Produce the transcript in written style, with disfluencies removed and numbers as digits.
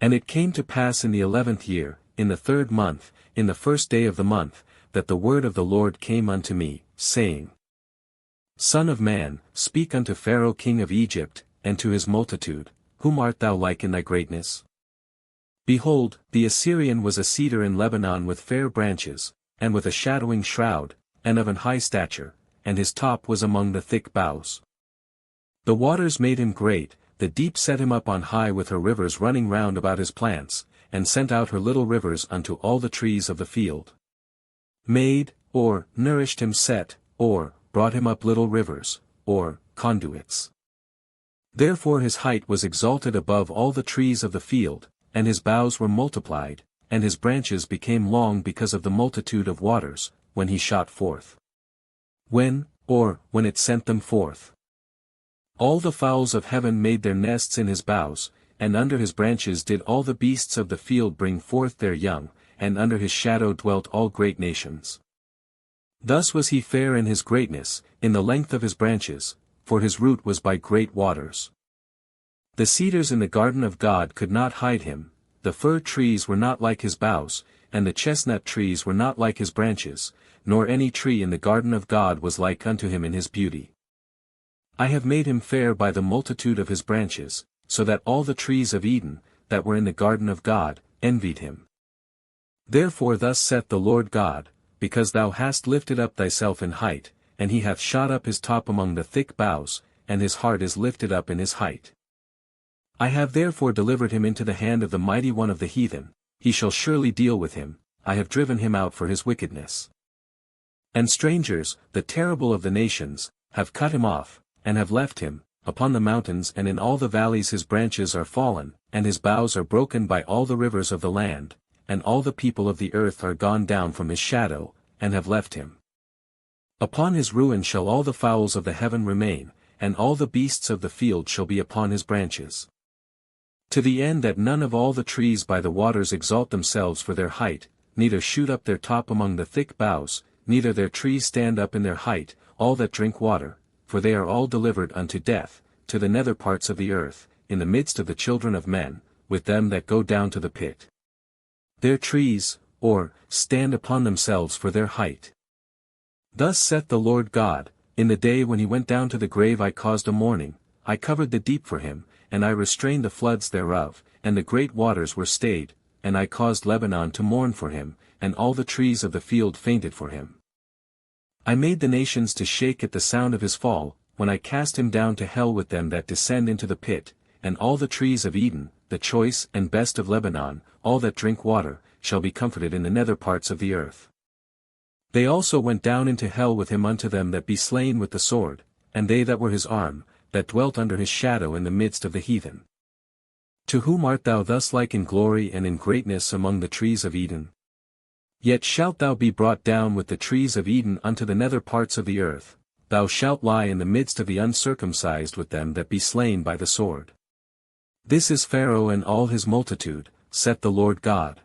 And it came to pass in the 11th year, in the 3rd month, in the 1st day of the month, that the word of the Lord came unto me, saying, Son of man, speak unto Pharaoh king of Egypt, and to his multitude, whom art thou like in thy greatness? Behold, the Assyrian was a cedar in Lebanon with fair branches, and with a shadowing shroud, and of an high stature, and his top was among the thick boughs. The waters made him great, the deep set him up on high with her rivers running round about his plants, and sent out her little rivers unto all the trees of the field. Made, or, nourished him set, or, brought him up little rivers, or, conduits. Therefore his height was exalted above all the trees of the field, and his boughs were multiplied, and his branches became long because of the multitude of waters, when he shot forth. When it sent them forth. All the fowls of heaven made their nests in his boughs, and under his branches did all the beasts of the field bring forth their young, and under his shadow dwelt all great nations. Thus was he fair in his greatness, in the length of his branches, for his root was by great waters. The cedars in the garden of God could not hide him, the fir trees were not like his boughs, and the chestnut trees were not like his branches, nor any tree in the garden of God was like unto him in his beauty. I have made him fair by the multitude of his branches, so that all the trees of Eden, that were in the garden of God, envied him. Therefore thus saith the Lord God, because thou hast lifted up thyself in height, and he hath shot up his top among the thick boughs, and his heart is lifted up in his height. I have therefore delivered him into the hand of the mighty one of the heathen, he shall surely deal with him, I have driven him out for his wickedness. And strangers, the terrible of the nations, have cut him off, and have left him, upon the mountains and in all the valleys his branches are fallen, and his boughs are broken by all the rivers of the land, and all the people of the earth are gone down from his shadow, and have left him. Upon his ruin shall all the fowls of the heaven remain, and all the beasts of the field shall be upon his branches. To the end that none of all the trees by the waters exalt themselves for their height, neither shoot up their top among the thick boughs, neither their trees stand up in their height, all that drink water, for they are all delivered unto death, to the nether parts of the earth, in the midst of the children of men, with them that go down to the pit. Their trees, stand upon themselves for their height. Thus saith the Lord God, in the day when he went down to the grave I caused a mourning, I covered the deep for him, and I restrained the floods thereof, and the great waters were stayed, and I caused Lebanon to mourn for him, and all the trees of the field fainted for him. I made the nations to shake at the sound of his fall, when I cast him down to hell with them that descend into the pit, and all the trees of Eden, the choice and best of Lebanon, all that drink water, shall be comforted in the nether parts of the earth. They also went down into hell with him unto them that be slain with the sword, and they that were his arm, that dwelt under his shadow in the midst of the heathen. To whom art thou thus like in glory and in greatness among the trees of Eden? Yet shalt thou be brought down with the trees of Eden unto the nether parts of the earth, thou shalt lie in the midst of the uncircumcised with them that be slain by the sword. This is Pharaoh and all his multitude, saith the Lord God.